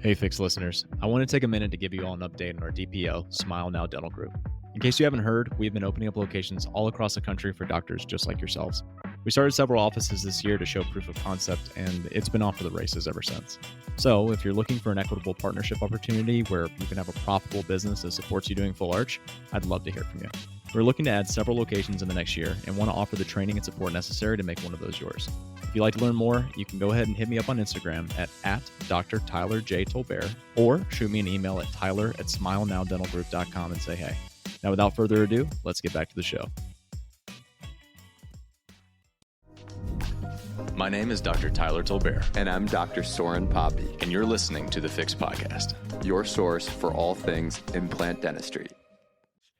Hey, Fix listeners. I want to take a minute to give you all an update on our DPO, Smile Now Dental Group. In case you haven't heard, we've been opening up locations all across the country for doctors just like yourselves. We started several offices this year to show proof of concept, and it's been off to the races ever since. So, if you're looking for an equitable partnership opportunity where you can have a profitable business that supports you doing full arch, I'd love to hear from you. We're looking to add several locations in the next year and want to offer the training and support necessary to make one of those yours. If you'd like to learn more, you can go ahead and hit me up on Instagram at Dr. Tyler J. Tolbert, or shoot me an email at tyler@smilenowdentalgroup.com and say hey. Now, without further ado, let's get back to the show. My name is Dr. Tyler Tolbert. And I'm Dr. Soren Poppy, And you're listening to the Fix Podcast. your source for all things implant dentistry.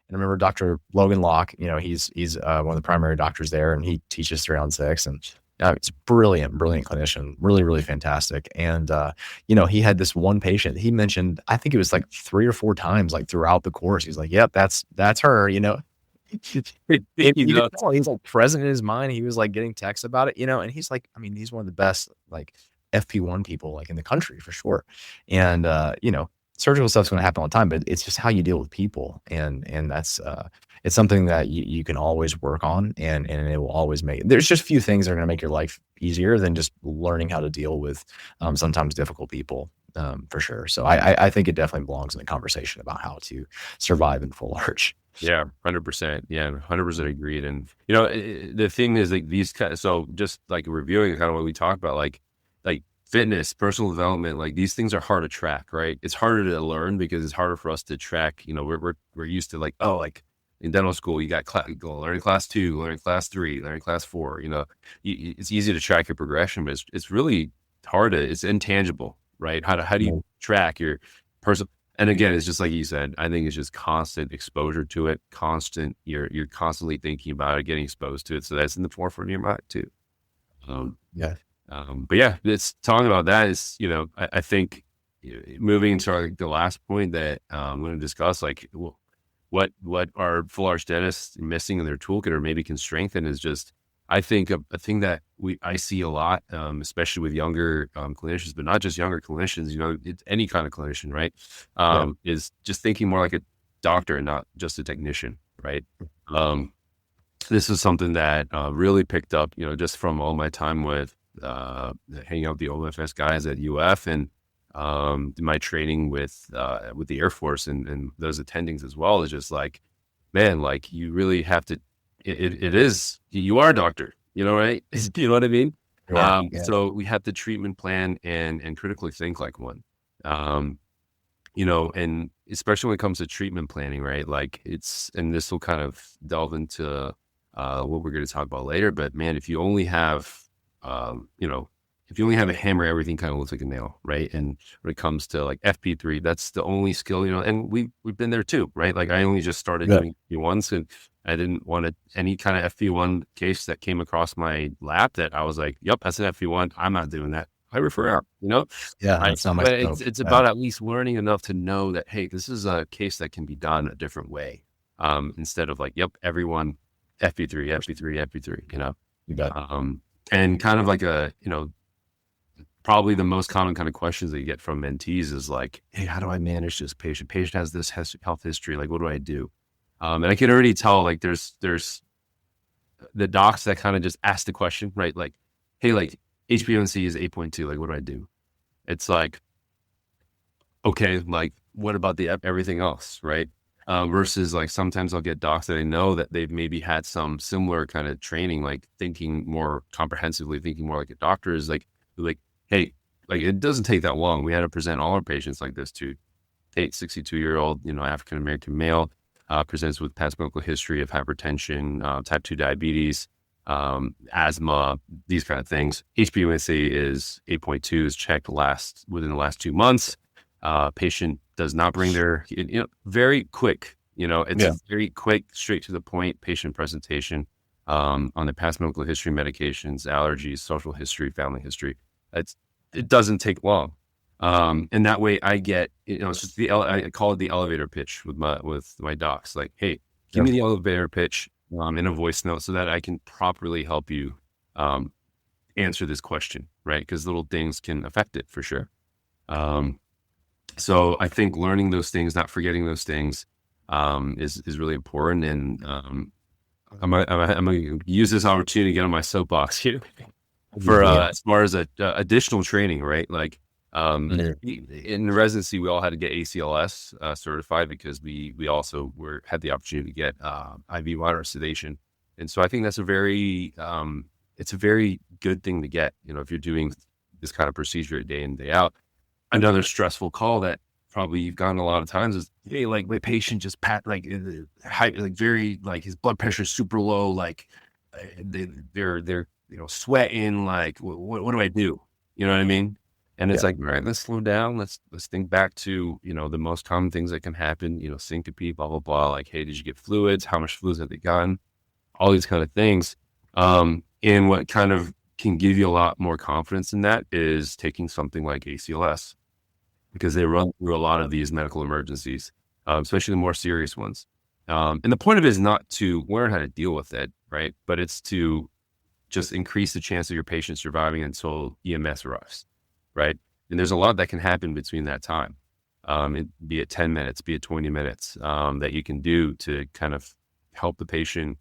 And I remember Dr. Logan Locke, he's one of the primary doctors there, and he teaches 3 on 6, and it's brilliant clinician, really, really fantastic. And, he had this one patient he mentioned, I think it was like 3 or 4 times, like throughout the course. He's like, yep, that's her, He's like present in his mind. He was like getting texts about it, and he's like, he's one of the best, like FP1 people like in the country for sure. And, surgical stuff's going to happen all the time, but it's just how you deal with people. And that's, it's something that you can always work on, and it will always there's just a few things that are going to make your life easier than just learning how to deal with, sometimes difficult people, for sure. So I think it definitely belongs in the conversation about how to survive in full arch. Yeah, 100%. Yeah, 100% agreed. And, the thing is like so just like reviewing kind of what we talked about, like fitness, personal development, like these things are hard to track, right? It's harder to learn because it's harder for us to track. We're used to like in dental school, you got learning class 2, learning class 3, learning class 4, it's easy to track your progression, but it's really hard it's intangible, right? How do you track your person? And again, it's just like you said, I think it's just constant exposure to it, you're constantly thinking about it, getting exposed to it. So that's in the forefront of your mind too. But yeah, it's talking about that is, I think moving into the last point that I'm going to discuss, like what are full arch dentists missing in their toolkit or maybe can strengthen is just, I think a thing that I see a lot, especially with younger clinicians, but not just younger clinicians, it's any kind of clinician, right? Is just thinking more like a doctor and not just a technician, right? This is something that really picked up, just from all my time with hanging out with the OFS guys at UF and my training with the Air Force and those attendings as well, is just like, man, like you really have to, you are a doctor, right? You know what I mean? So we have to treatment plan and critically think like one, and especially when it comes to treatment planning, right? Like and this will kind of delve into what we're going to talk about later, but man, if you only have a hammer, everything kind of looks like a nail, right? And when it comes to like FP3, that's the only skill, and we've been there too, right? Like I only just started doing FP1s, and I didn't want any kind of FP1 case that came across my lap that I was like, yep, that's an FP1. I'm not doing that. I refer out, Yeah, that's not my but it's about at least learning enough to know that, hey, this is a case that can be done a different way. Instead of like, yep, everyone FP3, You got and kind of like probably the most common kind of questions that you get from mentees is like, hey, how do I manage this patient? Patient has this health history. Like, what do I do? And I can already tell, like, there's the docs that kind of just ask the question, right? Like, hey, like HbA1c is 8.2. Like, what do I do? It's like, okay, like, what about everything else, right? Versus like sometimes I'll get docs that I know that they've maybe had some similar kind of training, like thinking more comprehensively, thinking more like a doctor is like, hey, like it doesn't take that long. We had to present all our patients like this to 62-year-old, African-American male, presents with past medical history of hypertension, type 2 diabetes, asthma, these kind of things. HbA1c is 8.2 is checked within the last 2 months. Patient does not bring their, very quick, it's very quick, straight to the point patient presentation, on the past medical history, medications, allergies, social history, family history. It doesn't take long. And that way I get, it's just I call it the elevator pitch with my docs. Like, hey, give me the elevator pitch, in a voice note so that I can properly help you, answer this question, right? Because little things can affect it for sure. So I think learning those things, not forgetting those things, is really important. And I'm going to use this opportunity to get on my soapbox here for as far as additional training, right? Like in residency, we all had to get ACLS certified because we also had the opportunity to get IV monitor sedation, and so I think that's it's a very good thing to get. If you're doing this kind of procedure day in, day out. Another stressful call that probably you've gotten a lot of times is, hey, like my patient just very like his blood pressure is super low, like they're sweating, like what do I do? You know what I mean? And it's like, all right, let's slow down. Let's think back to, the most common things that can happen, syncope, blah, blah, blah. Like, hey, did you get fluids? How much fluids have they gotten? All these kind of things. And what kind of can give you a lot more confidence in that is taking something like ACLS, because they run through a lot of these medical emergencies, especially the more serious ones. And the point of it is not to learn how to deal with it, right? But it's to just increase the chance of your patient surviving until EMS arrives, right? And there's a lot that can happen between that time, be it 10 minutes, be it 20 minutes, that you can do to kind of help the patient,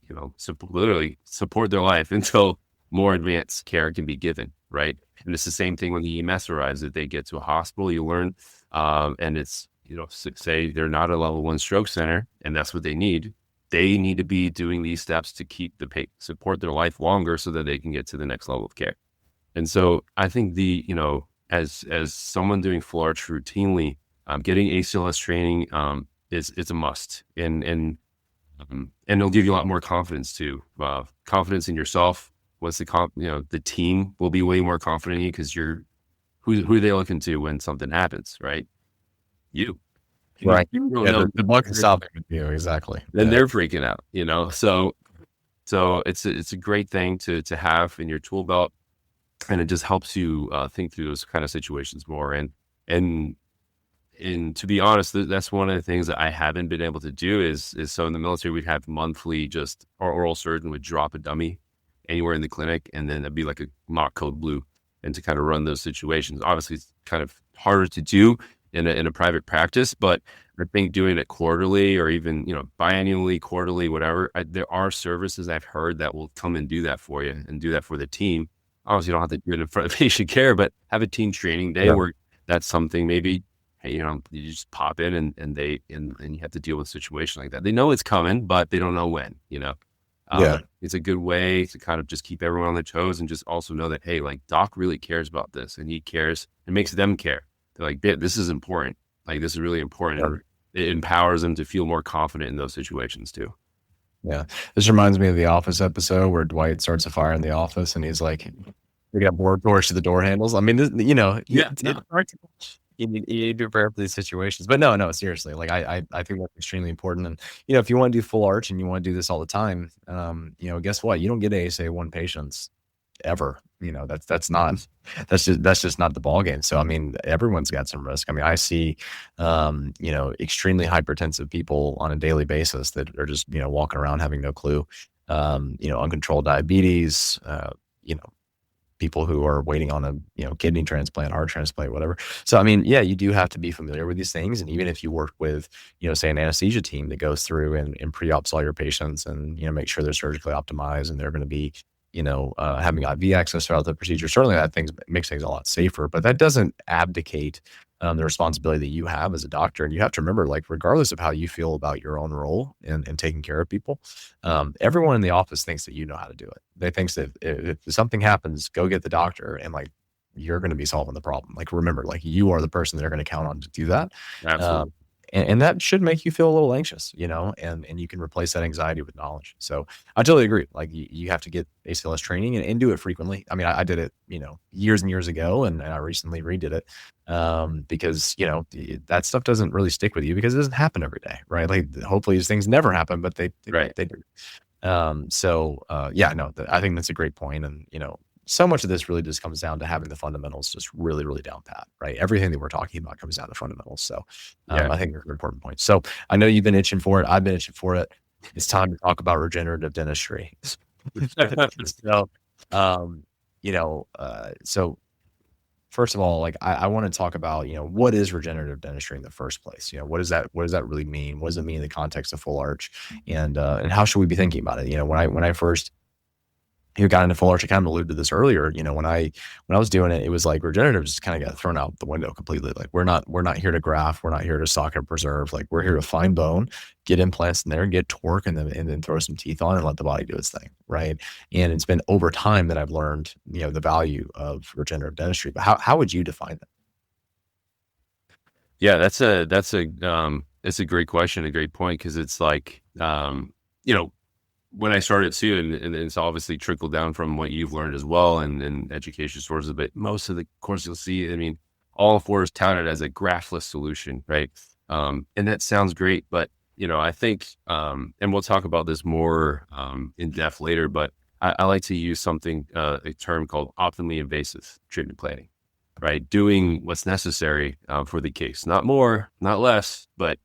literally support their life until more advanced care can be given, right? And it's the same thing when the EMS arrives. If they get to a hospital, you learn, and it's, say they're not a level 1 stroke center and that's what they need to be doing these steps to keep support their life longer so that they can get to the next level of care. And so I think as someone doing full arch routinely, getting ACLS training is a must, and it'll give you a lot more confidence too. Confidence in yourself. The team will be way more confident in you because who are they looking to when something happens, right? You. Right. The buck is stopping with you, exactly. Then they're freaking out, So it's a great thing to have in your tool belt, and it just helps you think through those kind of situations more. And to be honest, that's one of the things that I haven't been able to do is so in the military we'd have monthly, just our oral surgeon would drop a dummy anywhere in the clinic, and then that'd be like a mock code blue, and to kind of run those situations. Obviously, it's kind of harder to do in a private practice, but I think doing it quarterly or even, biannually, quarterly, whatever, there are services I've heard that will come and do that for you and do that for the team. Obviously, you don't have to do it in front of patient care, but have a team training day where that's something maybe, hey, you just pop in and you have to deal with a situation like that. They know it's coming, but they don't know when, It's a good way to kind of just keep everyone on their toes and just also know that, hey, like doc really cares about this and he cares. It makes them care. They're like, this is important. Like, this is really important. And it empowers them to feel more confident in those situations too. Yeah. This reminds me of the Office episode where Dwight starts a fire in the office and he's like, we got more doors to the door handles. I mean, you need to prepare for these situations, but no, seriously. Like I think that's extremely important. And, if you want to do full arch and you want to do this all the time, guess what? You don't get ASA 1 patients ever. That's just not the ball game. So, I mean, everyone's got some risk. I mean, I see, extremely hypertensive people on a daily basis that are just, walking around having no clue, uncontrolled diabetes, people who are waiting on a, kidney transplant, heart transplant, whatever. So, I mean, yeah, you do have to be familiar with these things. And even if you work with, say an anesthesia team that goes through and pre-ops all your patients and, make sure they're surgically optimized and they're going to be, having IV access throughout the procedure, certainly that makes things a lot safer, but that doesn't abdicate the responsibility that you have as a doctor. And you have to remember, like, regardless of how you feel about your own role in taking care of people, everyone in the office thinks that you know how to do it. They think that if something happens, go get the doctor, and like, you're going to be solving the problem. Like, remember, like, you are the person they're going to count on to do that. Absolutely. And that should make you feel a little anxious, and you can replace that anxiety with knowledge. So I totally agree. Like, you have to get ACLS training and do it frequently. I mean, I did it, years and years ago, and I recently redid it because, that stuff doesn't really stick with you because it doesn't happen every day, right? Like, hopefully these things never happen, but they do. I think that's a great point. And, so much of this really just comes down to having the fundamentals just really, really down pat, right? Everything that we're talking about comes down to fundamentals. So I think they're an important point. So I know you've been itching for it. I've been itching for it. It's time to talk about regenerative dentistry. So first of all, like I want to talk about, what is regenerative dentistry in the first place? What does that really mean? What does it mean in the context of full arch? And how should we be thinking about it? When I first got into full arch, I kind of alluded to this earlier. When I was doing it, it was like regenerative just kind of got thrown out the window completely. Like we're not here to graft, we're not here to socket and preserve. Like we're here to find bone, get implants in there, get torque, and then throw some teeth on and let the body do its thing, right? And it's been over time that I've learned, the value of regenerative dentistry. But how would you define that? Yeah, it's a great question, a great point, because it's like, when I started too, and it's obviously trickled down from what you've learned as well and education sources, but most of the course you'll see, I mean, all four is touted as a graftless solution, right? And that sounds great, but I think, and we'll talk about this more in depth later, but I like to use something, a term called optimally invasive treatment planning, right? Doing what's necessary for the case, not more, not less, but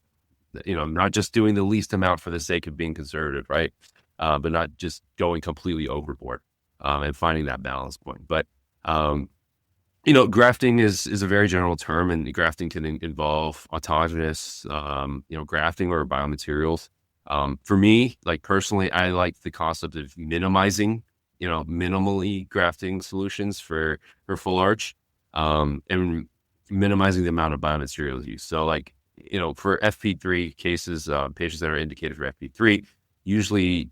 not just doing the least amount for the sake of being conservative, right? But not just going completely overboard, and finding that balance point. But, grafting is a very general term, and grafting can involve autogenous, grafting or biomaterials. For me, like personally, I like the concept of minimizing, minimally grafting solutions for full arch, and minimizing the amount of biomaterials used. So like, for FP3 cases, patients that are indicated for FP3, usually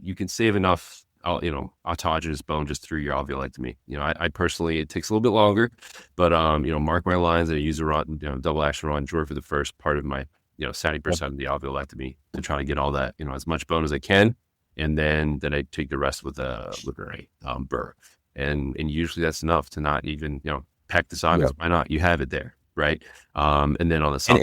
you can save enough, autogenous bone just through your alveolectomy. I personally, it takes a little bit longer, but, mark my lines, and I use a rod, double action rod and drawer for the first part of my, 70% of the alveolectomy to try to get all that, as much bone as I can. And then I take the rest with a burr. And usually that's enough to not even, pack the sockets. Why not? You have it there. Right. And then on the soft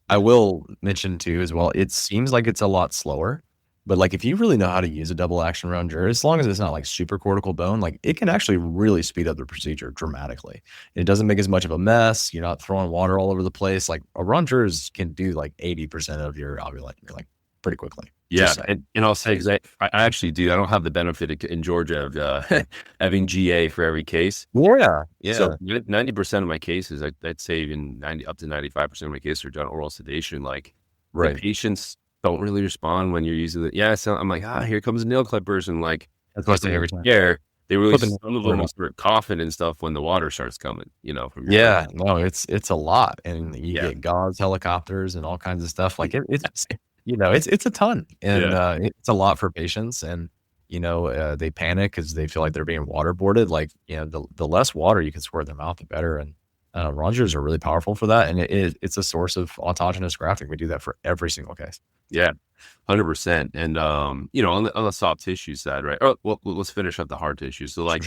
I will mention too, as well, it seems like it's a lot slower. But like if you really know how to use a double action round drawer, as long as it's not like super cortical bone, like it can actually really speed up the procedure dramatically. It doesn't make as much of a mess. You're not throwing water all over the place. Like a round drawers can do like 80% of your alveolectomy like pretty quickly. Yeah, and I'll say, because I actually do. I don't have the benefit in Georgia of having GA for every case. Yeah. So 90% of my cases, I'd say even up to 95% of my cases are done oral sedation. Like the patients don't really respond when you're using it. Yeah, so I'm like, here comes nail clippers, and like that's what I say every time. Yeah, they really some of them will start coughing and stuff when the water starts coming. From your no, it's a lot, and you get gauze helicopters and all kinds of stuff. Like it's it's a ton, and it's a lot for patients, and they panic because they feel like they're being waterboarded. Like the less water you can squirt their mouth, the better. And rongers are really powerful for that, and it's a source of autogenous grafting. We do that for every single case. Yeah, 100%. And on the soft tissue side, right? Oh, well, let's finish up the hard tissue. So like,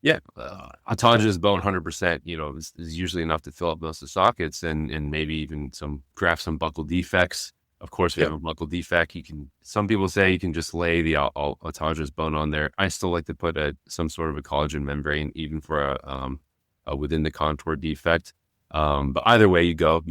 autogenous bone, 100%, is usually enough to fill up most of the sockets, and maybe even graft some buccal defects. Of course, if you have a buccal defect, some people say you can just lay the autogenous bone on there. I still like to put some sort of a collagen membrane, even for a within the contour defect. But either way you go,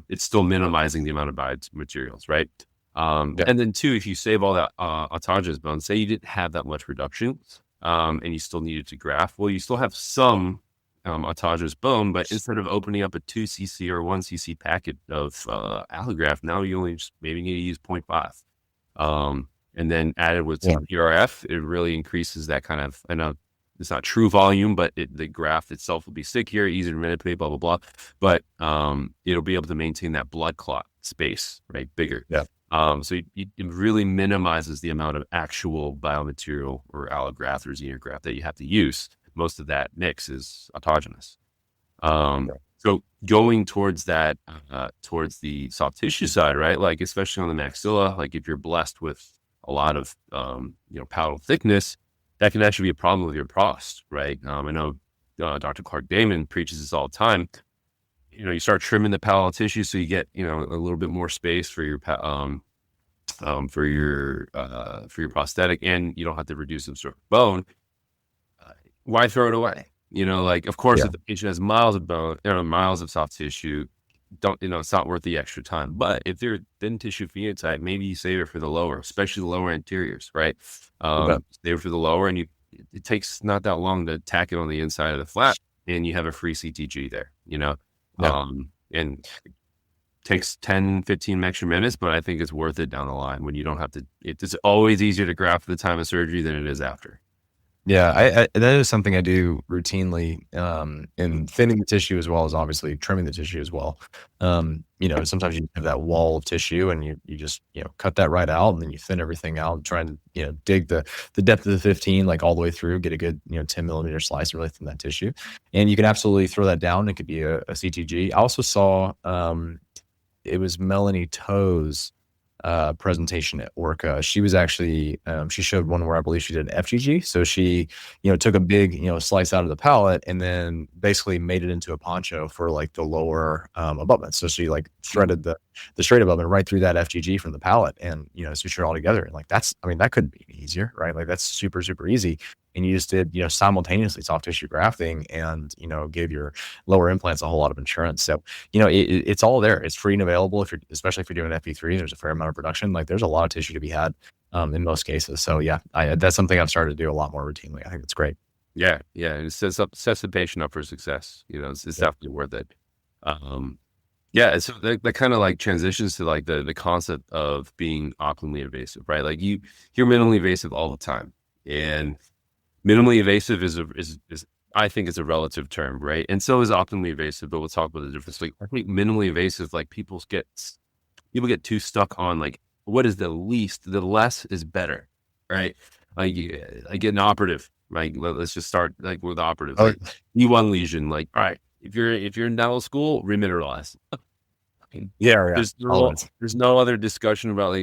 it's still minimizing the amount of biomaterials, right? And then two, if you save all that autogenous bone, say you didn't have that much reduction, and you still needed to graft, well, you still have some autogenous bone, but instead of opening up a 2 cc or 1 cc packet of allograft, now you only maybe need to use 0.5. And then added with some PRF, it really increases that kind of, I know it's not true volume, but the graft itself will be stickier, easier to manipulate, blah, blah, blah. But it'll be able to maintain that blood clot space, right? Bigger. Yeah. So it really minimizes the amount of actual biomaterial or allograft or xenograft that you have to use. Most of that mix is autogenous. So going towards that, towards the soft tissue side, right? Like, especially on the maxilla, like if you're blessed with a lot of, palatal thickness, that can actually be a problem with your prost, right? I know Dr. Clark Damon preaches this all the time. You start trimming the palatal tissue so you get, a little bit more space for your prosthetic, and you don't have to reduce the sort of bone. Why throw it away? Of course, if the patient has miles of bone, miles of soft tissue, it's not worth the extra time. But if they're thin tissue phenotype, maybe you save it for the lower, especially the lower anteriors, right? Save it for the lower, and you it takes not that long to tack it on the inside of the flap, and you have a free CTG there, Yeah. and takes 10, 15 extra minutes, but I think it's worth it down the line when you don't have to. It's always easier to graft at the time of surgery than it is after. Yeah, I that is something I do routinely, in thinning the tissue as well as obviously trimming the tissue as well. Sometimes you have that wall of tissue and you just, cut that right out and then you thin everything out, try and, dig the depth of the 15, like all the way through, get a good, 10 millimeter slice and really thin that tissue. And you can absolutely throw that down. It could be a CTG. I also saw, it was Melanie Toe's presentation at Orca. She was actually she showed one where I believe she did an FGG. So she, took a big, slice out of the palate and then basically made it into a poncho for like the lower abutment. So she like threaded the straight abutment right through that FGG from the palate and, suture it all together. And like that couldn't be easier, right? Like that's super, super easy. And you just did, simultaneously soft tissue grafting and, gave your lower implants a whole lot of insurance. So, it's all there. It's free and available especially if you're doing FP3, there's a fair amount of production. Like there's a lot of tissue to be had in most cases. So yeah, that's something I've started to do a lot more routinely. I think it's great. Yeah. It sets the patient up for success. It's definitely worth it. Yeah. So that kind of like transitions to like the concept of being optimally invasive, right? Like you're minimally invasive all the time, and minimally invasive is I think is a relative term, right? And so is optimally invasive, but we'll talk about the difference. Like I think minimally invasive, like people get too stuck on like what is the less is better, right? Like get an operative, right? Let's just start like with operative. Like E1 lesion, like all right, if you're in dental school, remineralize. Yeah. There's no other discussion about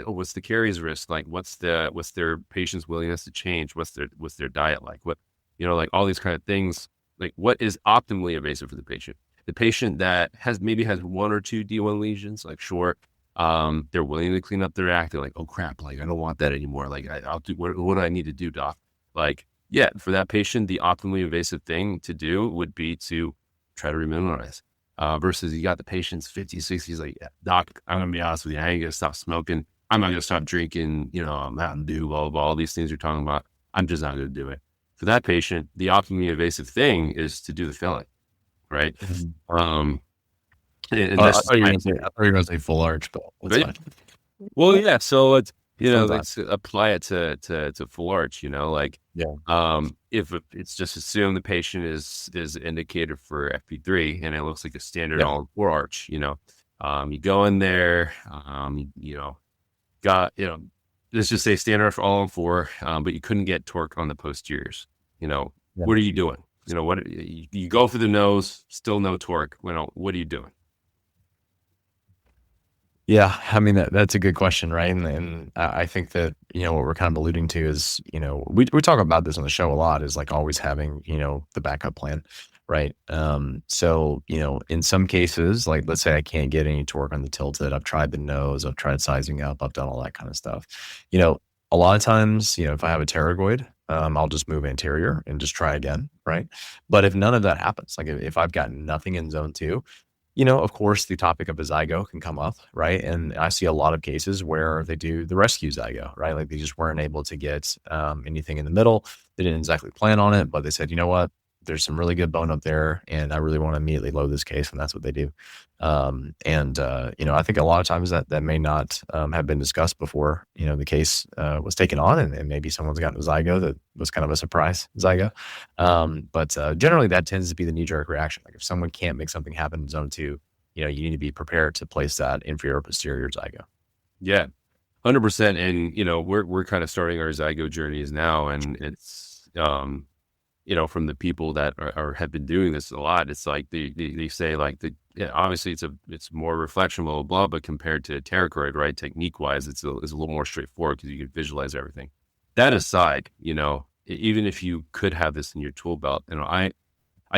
what's the caries risk, like what's their patient's willingness to change, what's their diet like, what like all these kind of things, like what is optimally invasive for the patient that maybe has one or two D1 lesions, like sure, they're willing to clean up their act, they're like, oh crap, like I don't want that anymore, like I'll do what do I need to do, doc? Like yeah, for that patient the optimally invasive thing to do would be to try to remineralize. Versus you got the patient's 50s, 60s, like, doc, I'm going to be honest with you. I ain't going to stop smoking. I'm not going to stop drinking, Mountain Dew, blah, blah, blah, all these things you're talking about. I'm just not going to do it. For that patient, the optimally invasive thing is to do the filling, right? I thought you were going to say full arch, but that's fine. Well, yeah. So let's apply it to full arch, if it's just assume the patient is indicated for FP3 and it looks like a standard all four arch, you go in there, let's just say standard for all on four, but you couldn't get torque on the posteriors, what are you doing? What you go for the nose, still no torque. What are you doing? Yeah, I mean that's a good question, right? And I think that what we're kind of alluding to is we talk about this on the show a lot, is like always having the backup plan, right? So in some cases, like let's say I can't get any torque on the tilted, I've tried the nose, I've tried sizing up, I've done all that kind of stuff. A lot of times, if I have a pterygoid, I'll just move anterior and just try again, right? But if none of that happens, like if I've got nothing in zone 2. Of course, the topic of a zygo can come up, right? And I see a lot of cases where they do the rescue zygo, right? Like they just weren't able to get anything in the middle. They didn't exactly plan on it, but they said, you know what? There's some really good bone up there, and I really want to immediately load this case, and that's what they do. I think a lot of times that may not have been discussed before, the case was taken on, and maybe someone's gotten a zygo that was kind of a surprise zygo. But generally that tends to be the knee-jerk reaction. Like if someone can't make something happen in zone 2, you need to be prepared to place that inferior posterior zygo. Yeah, 100%. And, we're kind of starting our zygo journeys now, and it's, from the people that have been doing this a lot, it's like they say like obviously it's more reflection, blah, blah, blah, but compared to pterygoid, right, technique wise, it's a little more straightforward because you can visualize everything. That aside, even if you could have this in your tool belt, I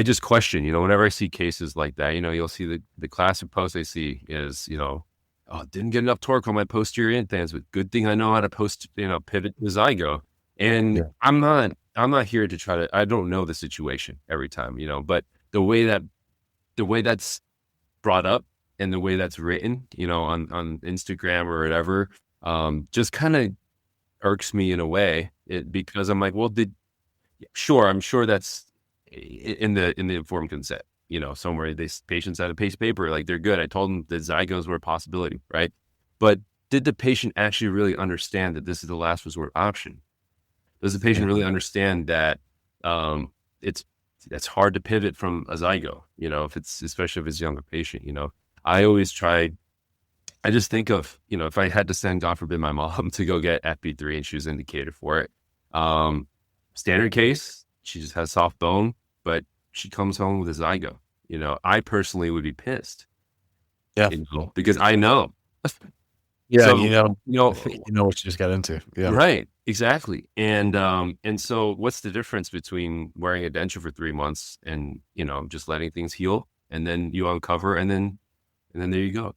just question, whenever I see cases like that, you'll see the classic post I see is, didn't get enough torque on my posterior implants, but good thing I know how to pivot the zygo. And yeah. I'm not here to try to, I don't know the situation every time, but the way that's brought up and the way that's written, on Instagram or whatever, just kind of irks me in a way, because I'm like, well, Sure, I'm sure that's in the informed consent. You know, somewhere these patients had a piece of paper, like they're good. I told them that zygos were a possibility, right? But did the patient actually really understand that this is the last resort option? Does the patient really understand that it's hard to pivot from a zygo? You know, especially if it's a younger patient. You know, I just think of, you know, if I had to send, God forbid, my mom to go get FP3 and she was indicated for it. Standard case, she just has soft bone, but she comes home with a zygo. You know, I personally would be pissed. Yeah. You know, because I know. Yeah, So, you know you know what you just got into. Yeah. Right. Exactly. And so what's the difference between wearing a denture for 3 months and, you know, just letting things heal, and then you uncover, and then there you go.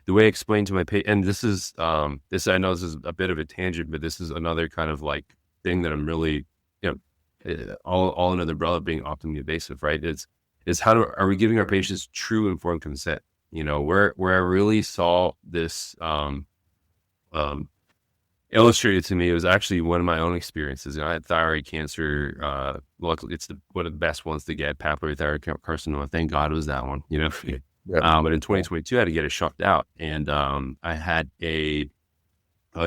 The way I explained to my patient, and this is, I know this is a bit of a tangent, but this is another kind of like thing that I'm really, you know, all under the umbrella of being optimally invasive, right? Is are we giving our patients true informed consent? You know, where I really saw this, illustrated to me, it was actually one of my own experiences. You know, I had thyroid cancer. Luckily, it's one of the best ones to get, papillary thyroid carcinoma. Thank God it was that one. You know, but in 2022, I had to get it shucked out, and I had a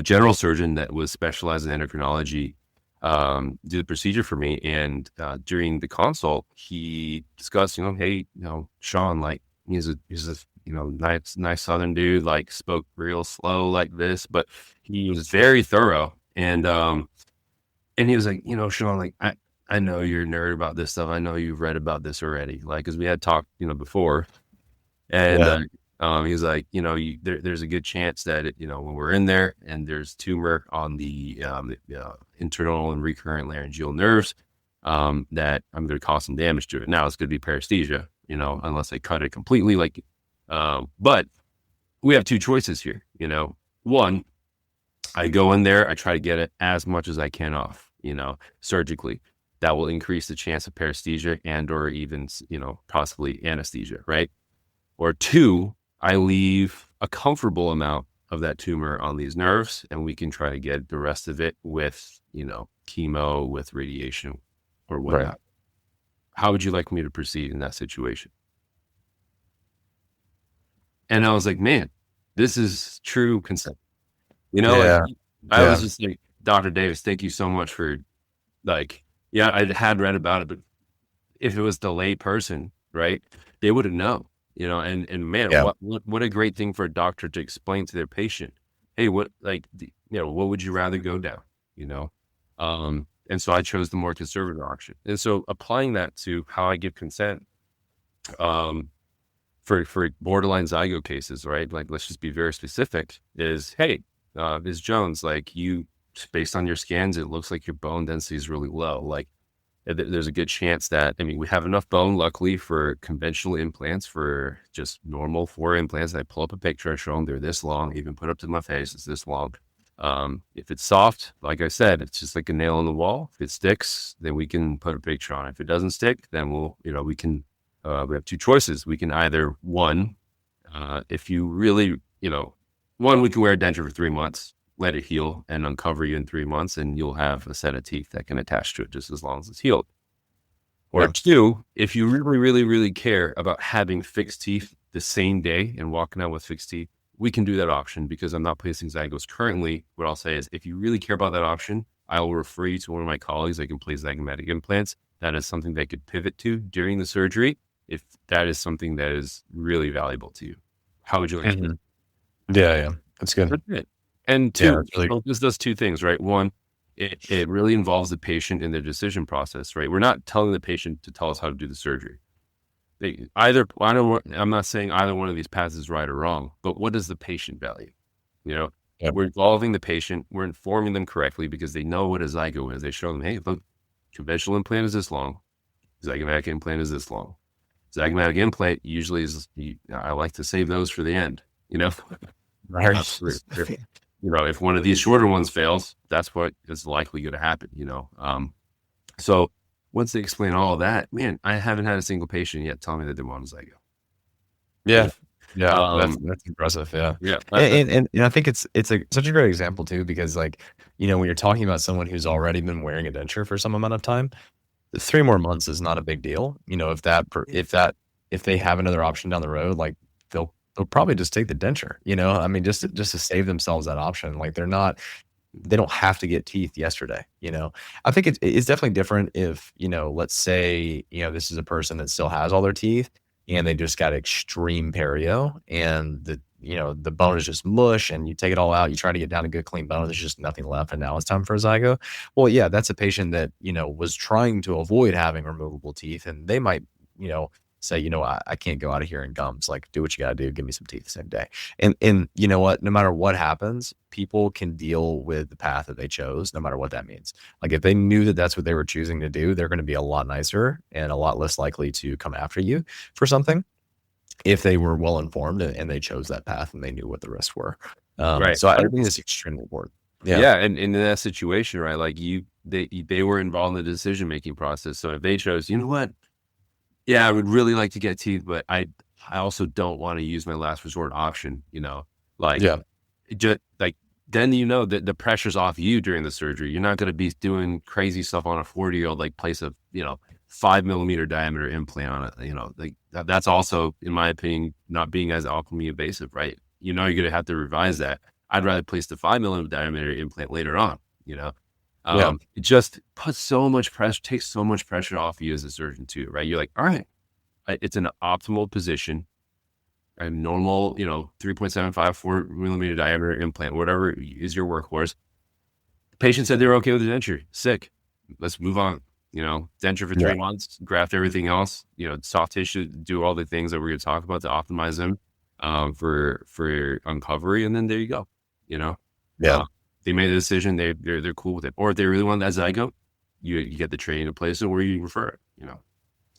general surgeon that was specialized in endocrinology do the procedure for me. And during the consult, he discussed, you know, hey, you know, Sean, like he's a you know, nice Southern dude, like spoke real slow like this, but he was very thorough. And he was like, you know, Sean, like, I know you're a nerd about this stuff. I know you've read about this already. Like, cause we had talked, you know, before. And he was like, you know, there's a good chance that, you know, when we're in there and there's tumor on the internal and recurrent laryngeal nerves, that I'm going to cause some damage to it. Now it's going to be paresthesia, you know, unless I cut it completely, like, but we have two choices here. You know, one, I go in there, I try to get it as much as I can off, you know, surgically. That will increase the chance of paresthesia and, or even, you know, possibly anesthesia, right? Or two, I leave a comfortable amount of that tumor on these nerves, and we can try to get the rest of it with, you know, chemo, with radiation or whatnot. Right. How would you like me to proceed in that situation? And I was like, man, this is true consent. You know, like, I was just like, Dr. Davis, thank you so much for, like, yeah, I had read about it, but if it was the lay person, right, they wouldn't know, you know, and man, what a great thing for a doctor to explain to their patient. Hey, what, like, you know, what would you rather go down, you know? And so I chose the more conservative option. And so applying that to how I give consent, for borderline zygote cases, right? Like, let's just be very specific, is, hey, Ms. Jones, like, you, based on your scans, it looks like your bone density is really low. Like, there's a good chance that, I mean, we have enough bone, luckily, for conventional implants, for just normal 4 implants. I pull up a picture, I show them they're this long, even put up to my face, it's this long. If it's soft, like I said, it's just like a nail in the wall. If it sticks, then we can put a picture on it. If it doesn't stick, then we'll, you know, we can, we have two choices. We can either, one, if you really, you know, one, we can wear a denture for 3 months, let it heal and uncover you in 3 months, and you'll have a set of teeth that can attach to it just as long as it's healed. Or two, if you really, really, really care about having fixed teeth the same day and walking out with fixed teeth, we can do that option, because I'm not placing zygotes currently. What I'll say is, if you really care about that option, I will refer you to one of my colleagues that can place zygomatic implants. That is something they could pivot to during the surgery, if that is something that is really valuable to you. How would you like to? Yeah, that's good. And two, this does two things, right? One, it really involves the patient in their decision process, right? We're not telling the patient to tell us how to do the surgery. I'm not saying either one of these paths is right or wrong, but what does the patient value? You know, we're involving the patient, we're informing them correctly, because they know what a zygote is. They show them, hey, look, conventional implant is this long, zygomatic implant is this long. Zygomatic implant usually is, I like to save those for the end, you know? Right. You know, if one of these shorter ones fails, that's what is likely going to happen, you know? So once they explain all of that, man, I haven't had a single patient yet tell me that they want a zygote. Yeah. That's impressive. Yeah. And I think it's such a great example too, because, like, you know, when you're talking about someone who's already been wearing a denture for some amount of time, 3 more months is not a big deal. You know, if they have another option down the road, like they'll probably just take the denture, you know? I mean, just to save themselves that option. Like they don't have to get teeth yesterday, you know? I think it's definitely different if, you know, let's say, you know, this is a person that still has all their teeth and they just got extreme perio and you know, the bone is just mush and you take it all out, you try to get down a good clean bone, there's just nothing left and now it's time for a zygo. Well, yeah, that's a patient that, you know, was trying to avoid having removable teeth and they might, you know, say, you know, I can't go out of here in gums. Like, do what you got to do. Give me some teeth the same day. And you know what? No matter what happens, people can deal with the path that they chose, no matter what that means. Like, if they knew that that's what they were choosing to do, they're going to be a lot nicer and a lot less likely to come after you for something if they were well informed and they chose that path and they knew what the risks were. Right. So I think it's extremely important. Yeah. And in that situation, right? Like they were involved in the decision making process. So if they chose, you know what? Yeah, I would really like to get teeth, but I also don't want to use my last resort option, you know, like, just like, then, you know, that the pressure's off you during the surgery. You're not going to be doing crazy stuff on a 40-year-old, like place a, you know, 5 millimeter diameter implant on it, you know, like that's also, in my opinion, not being as optimally invasive, right? You know, you're going to have to revise that. I'd rather place the 5 millimeter diameter implant later on, you know? It just puts so much pressure, takes so much pressure off you as a surgeon too, right? You're like, all right, it's an optimal position, a normal, you know, 3.75, 4 millimeter diameter implant, whatever is your workhorse. The patient said they were okay with the denture. Sick. Let's move on. You know, denture for 3 months, graft everything else, you know, soft tissue, do all the things that we're going to talk about to optimize them for uncovery. And then there you go, you know? They made a decision. They're cool with it. Or if they really want that zygote, you get the training in place where you refer it, you know?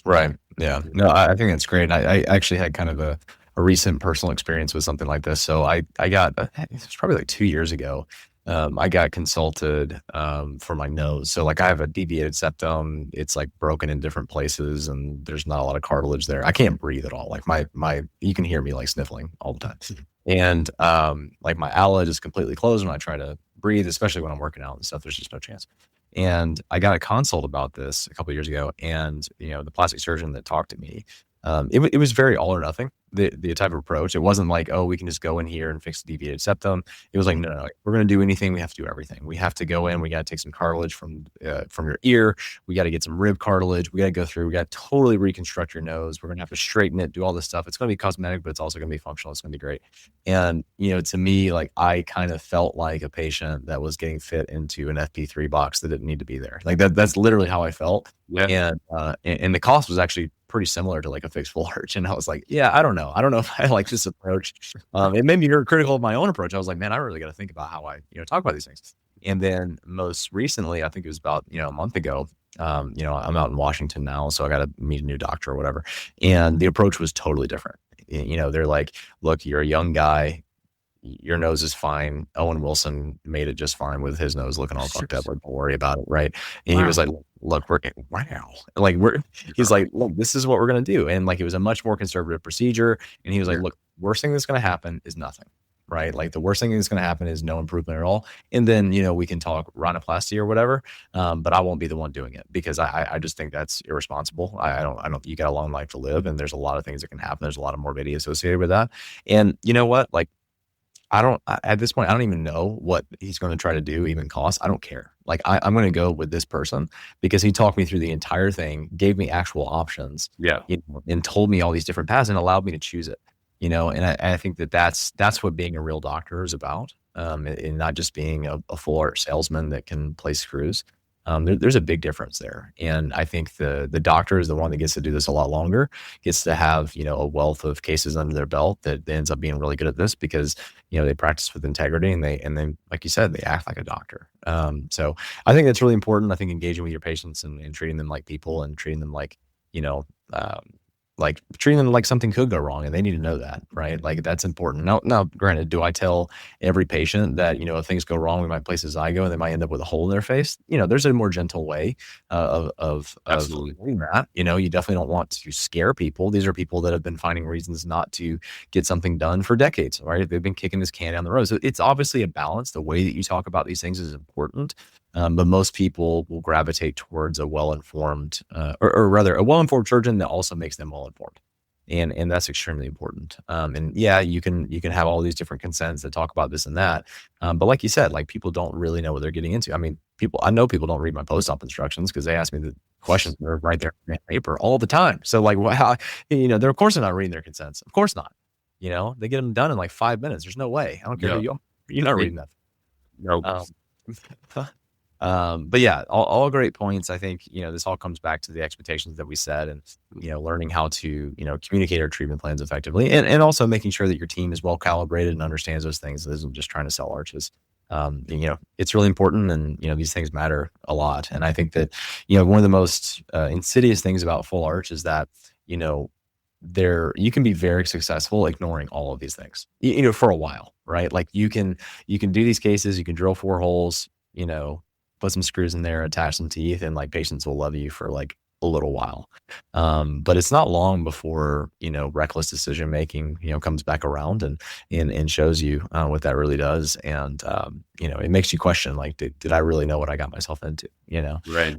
Right. Yeah. No, I think that's great. I actually had kind of a recent personal experience with something like this. So I got, it was probably like 2 years ago. I got consulted for my nose. So like I have a deviated septum. It's like broken in different places and there's not a lot of cartilage there. I can't breathe at all. Like my you can hear me like sniffling all the time. And like my outlet is completely closed when I try to breathe, especially when I'm working out and stuff. There's just no chance. And I got a consult about this a couple of years ago. And, you know, the plastic surgeon that talked to me, it was very all or nothing, the type of approach. It wasn't like, oh, we can just go in here and fix the deviated septum. It was like, no, if we're going to do anything, we have to do everything. We have to go in, we got to take some cartilage from your ear. We got to get some rib cartilage. We got to go through, we got to totally reconstruct your nose. We're going to have to straighten it, do all this stuff. It's going to be cosmetic, but it's also going to be functional. It's going to be great. And, you know, to me, like I kind of felt like a patient that was getting fit into an FP3 box that didn't need to be there. Like that's literally how I felt. Yeah. And the cost was actually pretty similar to like a fixed full arch. And I was like, yeah, I don't know if I like this approach. It made me very critical of my own approach. I was like, man, I really got to think about how I, you know, talk about these things. And then most recently, I think it was about, you know, a month ago, you know, I'm out in Washington now, so I got to meet a new doctor or whatever. And the approach was totally different. You know, they're like, look, you're a young guy. Your nose is fine. Owen Wilson made it just fine with his nose looking all fucked up. Like, don't worry about it, right? And he was like, look, he's like, look, this is what we're gonna do. And like it was a much more conservative procedure. And he was like, look, worst thing that's gonna happen is nothing, right? Like the worst thing that's gonna happen is no improvement at all. And then, you know, we can talk rhinoplasty or whatever. But I won't be the one doing it because I just think that's irresponsible. I don't, you got a long life to live and there's a lot of things that can happen. There's a lot of morbidity associated with that. And you know what? Like, at this point, I don't even know what he's going to try to do, even cost. I don't care. Like I'm going to go with this person because he talked me through the entire thing, gave me actual options, you know, and told me all these different paths and allowed me to choose it, you know? And I think that's what being a real doctor is about. And not just being a full art salesman that can place screws. There's a big difference there. And I think the doctor is the one that gets to do this a lot longer, gets to have, you know, a wealth of cases under their belt that ends up being really good at this because, you know, they practice with integrity and then, like you said, they act like a doctor. So I think that's really important. I think engaging with your patients and treating them like people and treating them like, you know, like treating them like something could go wrong and they need to know that, right? Like that's important. Now, granted, do I tell every patient that, you know, if things go wrong, we might place a zygo and they might end up with a hole in their face? You know, there's a more gentle way of doing that. You know, you definitely don't want to scare people. These are people that have been finding reasons not to get something done for decades, right? They've been kicking this can down the road. So it's obviously a balance. The way that you talk about these things is important. But most people will gravitate towards a well-informed, or rather a well-informed surgeon that also makes them well-informed. And that's extremely important. And yeah, you can have all these different consents that talk about this and that. But like you said, like people don't really know what they're getting into. I mean, I know people don't read my post-op instructions because they ask me the questions that are right there in paper all the time. So like, how, they're of course they're not reading their consents. Of course not. They get them done in like 5 minutes. There's no way. I don't care who you are. You're not reading that. No. But yeah, all great points. I think, this all comes back to the expectations that we set and, learning how to, communicate our treatment plans effectively and also making sure that your team is well calibrated and understands those things. Isn't just trying to sell arches. It's really important and, these things matter a lot. And I think that, one of the most insidious things about full arch is that, you can be very successful ignoring all of these things, for a while, right? Like you can do these cases, you can drill 4 holes, put some screws in there, attach some teeth, and like patients will love you for like a little while. But it's not long before, reckless decision making, comes back around and shows you what that really does. And, it makes you question, like, did I really know what I got myself into, Right.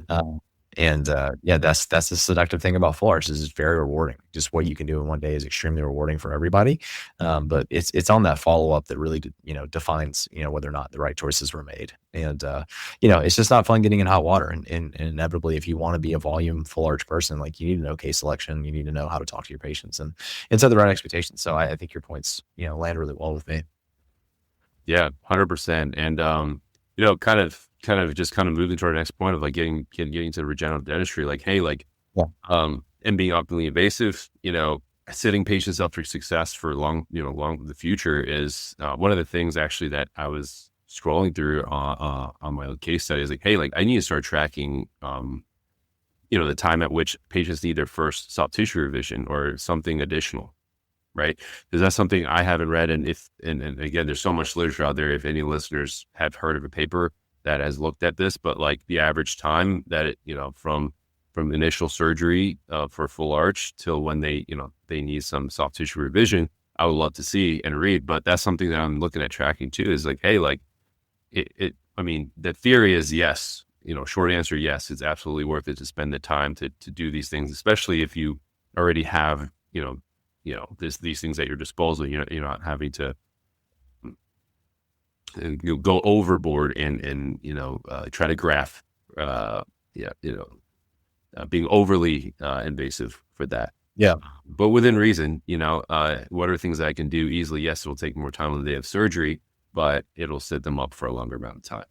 That's the seductive thing about full arch is it's very rewarding. Just what you can do in one day is extremely rewarding for everybody. But it's on that follow-up that really, defines, whether or not the right choices were made. And, it's just not fun getting in hot water. And inevitably, if you want to be a volume full arch person, like you need to know case selection, you need to know how to talk to your patients and set the right expectations. So I think your points, land really well with me. Yeah, 100%. And, kind of moving toward the next point of like getting to regenerative dentistry, like, hey, like, and being optimally invasive, setting patients up for success for long the future is one of the things actually that I was scrolling through on my case study is like, hey, like I need to start tracking, the time at which patients need their first soft tissue revision or something additional. Right. Because that's something I haven't read. And and again, there's so much literature out there. If any listeners have heard of a paper that has looked at this, but like the average time that it, from initial surgery for full arch till when they need some soft tissue revision, I would love to see and read. But that's something that I'm looking at tracking too, is like, hey, like I mean, the theory is yes, short answer, yes, it's absolutely worth it to spend the time to do these things, especially if you already have, these things at your disposal. You're not having to go overboard and try to graph, being overly invasive for that. Yeah. But within reason, what are things that I can do easily? Yes, it'll take more time on the day of surgery, but it'll set them up for a longer amount of time.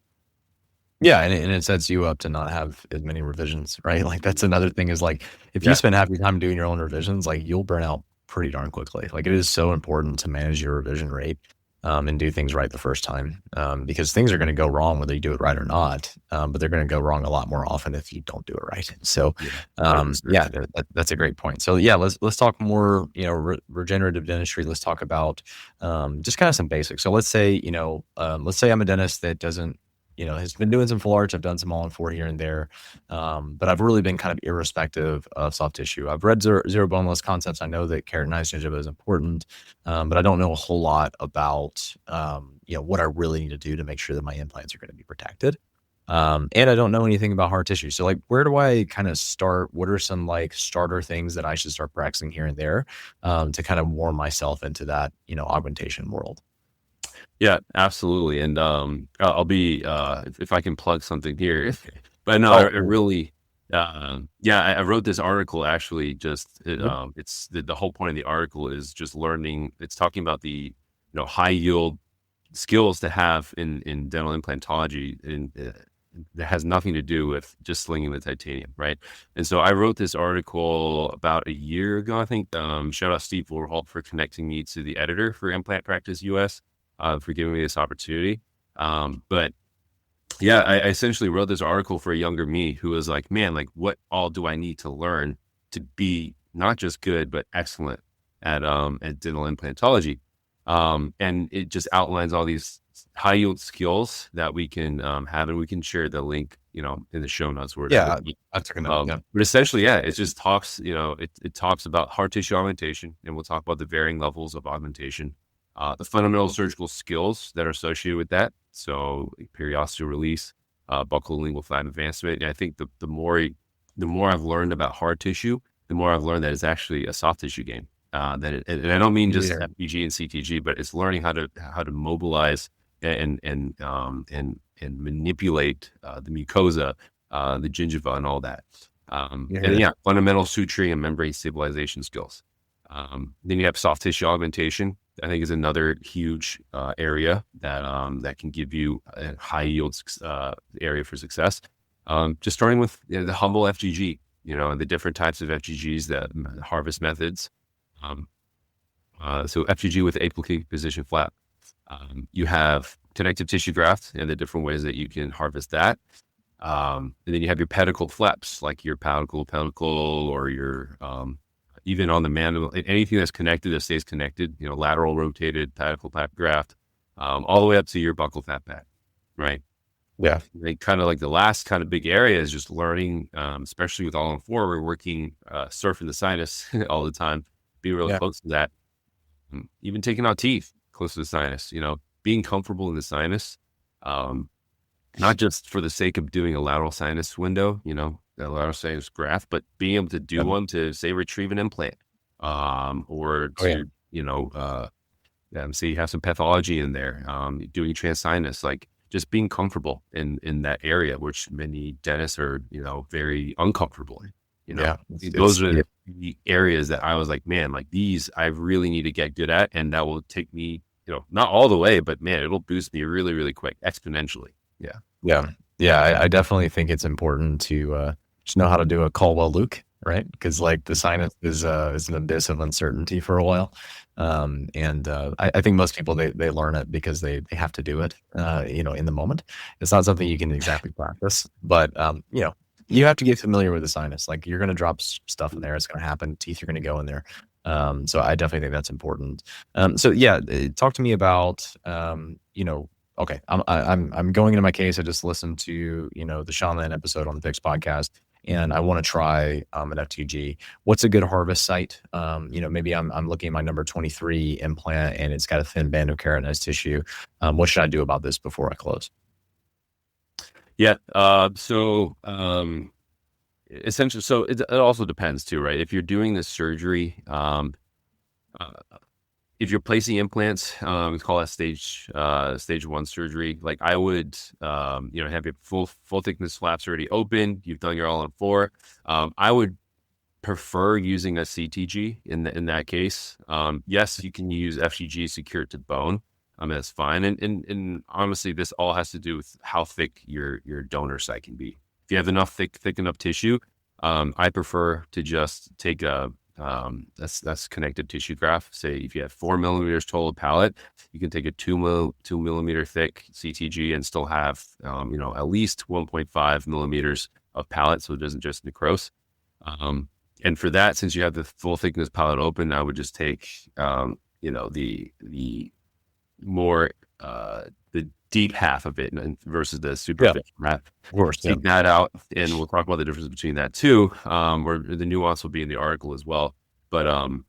Yeah, and it sets you up to not have as many revisions, right? Like that's another thing is like if you spend half your time doing your own revisions, like you'll burn out pretty darn quickly. Like it is so important to manage your revision rate and do things right the first time because things are going to go wrong whether you do it right or not. But they're going to go wrong a lot more often if you don't do it right. So that's a great point. So yeah, let's talk more, regenerative dentistry. Let's talk about just kind of some basics. So let's say, let's say I'm a dentist that doesn't, has been doing some full arch. I've done some all in 4 here and there. But I've really been kind of irrespective of soft tissue. I've read zero boneless concepts. I know that keratinized gingiva is important, but I don't know a whole lot about, what I really need to do to make sure that my implants are going to be protected. And I don't know anything about hard tissue. So like, where do I kind of start? What are some like starter things that I should start practicing here and there to kind of warm myself into that, augmentation world? Yeah, absolutely. And I'll be if I can plug something here, but no, I really, I wrote this article actually. Just it's the whole point of the article is just learning. It's talking about the high yield skills to have in dental implantology, and that has nothing to do with just slinging the titanium, right? And so I wrote this article about a year ago, I think. Shout out Steve Warhol for connecting me to the editor for Implant Practice US. For giving me this opportunity. But yeah, I essentially wrote this article for a younger me who was like, man, like what all do I need to learn to be not just good, but excellent at dental implantology. And it just outlines all these high yield skills that we can have, and we can share the link, in the show notes. Where but essentially, it just talks, it talks about hard tissue augmentation, and we'll talk about the varying levels of augmentation. The fundamental surgical skills that are associated with that. So periosteal release, buccal lingual flap advancement. And I think the more I've learned about hard tissue, the more I've learned that it's actually a soft tissue game. And I don't mean just FPG and CTG, but it's learning how to mobilize and manipulate the mucosa, the gingiva, and all that. Fundamental suturing and membrane stabilization skills. Then you have soft tissue augmentation. I think is another huge area that can give you a high yield area for success. Just starting with the humble FGG, and the different types of FGGs, the harvest methods. So FGG with applique position flap. You have connective tissue graft and the different ways that you can harvest that. And then you have your pedicle flaps, like your palatal, or your even on the mandible, anything that's connected that stays connected, lateral rotated pedicle flap graft, all the way up to your buccal flap pad, right? Yeah. Kind of like the last kind of big area is just learning, especially with all on four, we're working, surfing the sinus all the time, be really close to that. Even taking out teeth close to the sinus, being comfortable in the sinus, not just for the sake of doing a lateral sinus window, a lateral sinus graft, but being able to do one to, say, retrieve an implant, or to, say you have some pathology in there, doing transsinus, like just being comfortable in that area, which many dentists are, very uncomfortable in. Those are the areas that I was like, man, like these I really need to get good at, and that will take me, not all the way, but man, it'll boost me really, really quick, exponentially. I definitely think it's important to just know how to do a Caldwell Luke, right? Because like the sinus is an abyss of uncertainty for a while, and I think most people they learn it because they have to do it, in the moment. It's not something you can exactly practice, but you have to get familiar with the sinus. Like you're going to drop stuff in there, it's going to happen. Teeth are going to go in there. So I definitely think that's important. Talk to me about okay, I'm going into my case. I just listened to the Sean Lynn episode on the Fix podcast, and I want to try an FTG. What's a good harvest site? Maybe I'm looking at my number 23 implant, and it's got a thin band of keratinized tissue. What should I do about this before I close? Essentially, so it also depends too, right? If you're doing this surgery, if you're placing implants, we call that stage 1 surgery. Like I would, have your full thickness flaps already open. You've done your all on 4. I would prefer using a CTG in that case. Yes, you can use FGG secured to bone. That's fine. And honestly, this all has to do with how thick your donor site can be. If you have enough thick enough tissue, I prefer to just take that's connective tissue graft. Say if you have 4 millimeters total palate, you can take a 2 millimeter thick CTG and still have, at least 1.5 millimeters of palate, so it doesn't just necrose. And for that, since you have the full thickness palate open, I would just take, the more the deep half of it versus the superficial half. Of course, take that out, and we'll talk about the difference between that too. Where the nuance will be in the article as well. But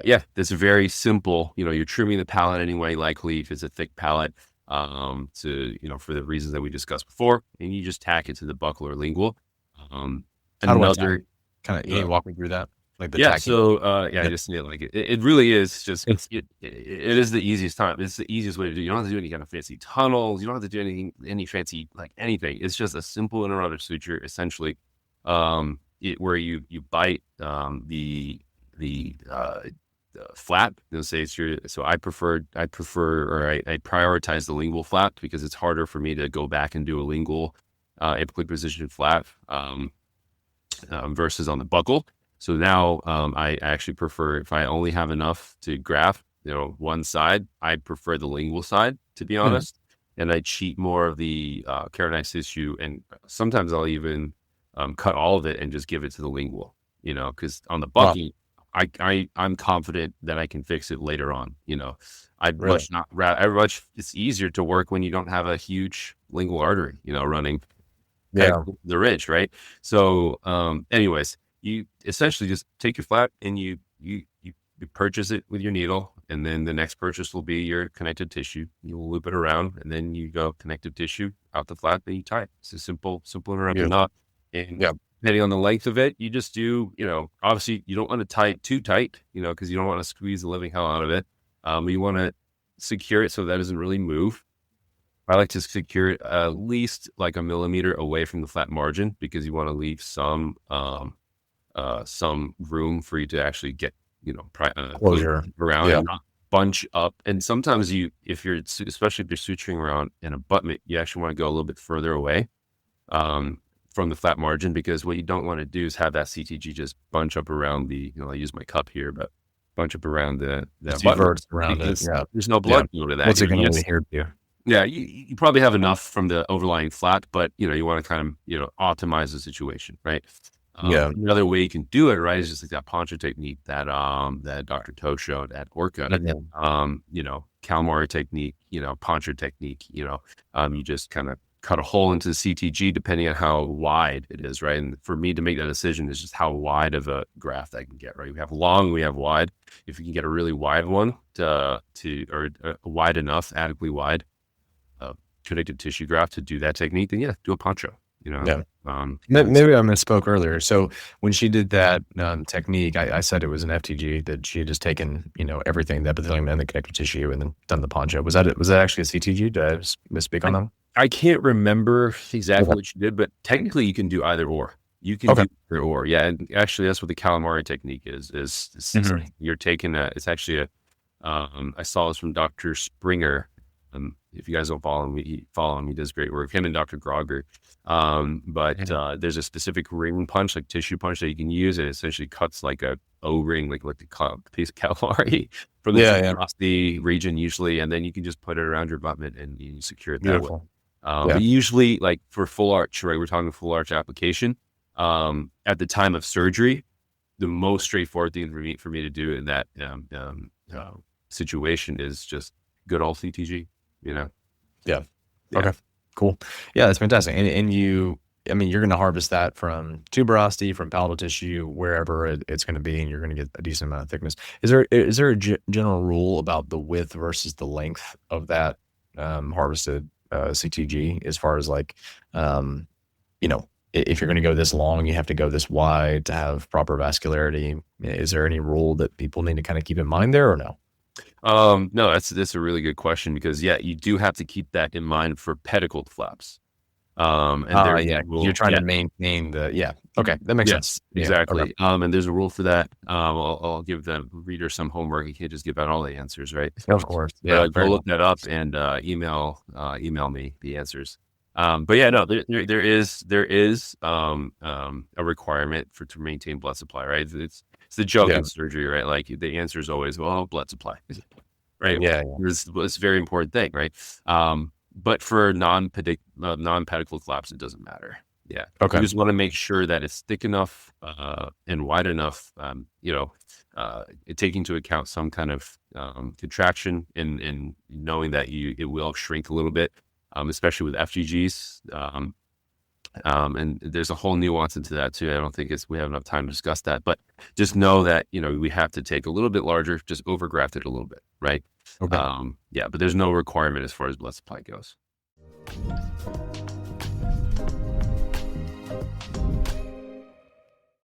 yeah, this is very simple. You're trimming the palate anyway, likely if it's a thick palate, for the reasons that we discussed before, and you just tack it to the buccal or lingual. Another kind of, walk me through that. Like the tacking. I just like it really is just it is the easiest time. It's the easiest way to do. You don't have to do any kind of fancy tunnels. You don't have to do any fancy anything. It's just a simple interrupted suture, essentially, where you bite the flap. So I prioritize the lingual flap because it's harder for me to go back and do a lingual applique position flap versus on the buccal. So now I actually prefer, if I only have enough to graft, one side, I prefer the lingual side, to be honest. And I cheat more of the keratinized tissue, and sometimes I'll even cut all of it and just give it to the lingual, because on the bucking, I'm confident that I can fix it later on. It's easier to work when you don't have a huge lingual artery, running the ridge, right? So anyways, you essentially just take your flap and you purchase it with your needle, And then the next purchase will be your connective tissue. You'll loop it around, and then you go connective tissue out the flat, then you tie it. It's a simple interrupt knot. And depending on the length of it, you just do, obviously you don't want to tie it too tight, because you don't want to squeeze the living hell out of it. You want to secure it so that doesn't really move. I like to secure it at least like a millimeter away from the flat margin, because you want to leave some room for you to actually get, closure around and not bunch up. And sometimes especially if you're suturing around an abutment, you actually want to go a little bit further away from the flat margin, because what you don't want to do is have that CTG just bunch up around I use my cup here, but bunch up around the abutment around it. Yeah. There's no blood flow to that. What's it going to adhere to? Yeah, you probably have enough from the overlying flat, but you want to kind of optimize the situation, right? Another way you can do it, right, is just like that poncho technique that Dr. Toe showed at Orca. Calamari technique, poncho technique. You just kind of cut a hole into the CTG depending on how wide it is, right? And for me to make that decision is just how wide of a graft I can get, right? We have long, we have wide. If you can get a really wide one or wide enough, adequately wide connective tissue graft to do that technique, then do a poncho. Maybe I misspoke earlier. So when she did that technique, I said it was an FTG, that she had just taken, everything, the epithelium and the connective tissue, and then done the poncho. Was that actually a CTG? Did I misspeak on that? I can't remember exactly what she did, but technically you can do either or. You can do either or. Yeah. And actually that's what the calamari technique is you're taking it's actually I saw this from Dr. Springer. If you guys don't follow him, he does great work. Him and Dr. Grogger. There's a specific ring punch, like tissue punch, that you can use. It essentially cuts like a O-ring, like the piece of calamari from the region usually, and then you can just put it around your abutment and you secure it that way. But usually, like for full arch, right? We're talking full arch application. At the time of surgery, the most straightforward thing for me to do in that situation is just good old CTG. Okay, cool. Yeah, that's fantastic. And you're going to harvest that from tuberosity, from palatal tissue, wherever it's going to be, and you're going to get a decent amount of thickness. Is there a general rule about the width versus the length of that harvested CTG, as far as like, if you're going to go this long, you have to go this wide to have proper vascularity? Is there any rule that people need to kind of keep in mind there, or no? No, that's a really good question, because you do have to keep that in mind for pedicled flaps. You're trying to maintain okay, that makes sense. Exactly. Okay. And there's a rule for that. I'll give the reader some homework. You can't just give out all the answers, right? Of course. Go look that up and email me the answers. There is a requirement to maintain blood supply, right? It's the joke in surgery, right? Like the answer is always, blood supply, right? It's a very important thing, right? But for non-pedicle flaps, it doesn't matter. Yeah. Okay. You just want to make sure that it's thick enough and wide enough, taking into account some kind of contraction and knowing that it will shrink a little bit, especially with FGGs. And there's a whole nuance into that too. I don't think we have enough time to discuss that, but just know that, we have to take a little bit larger, just overgraft it a little bit, right? Okay. But there's no requirement as far as blood supply goes.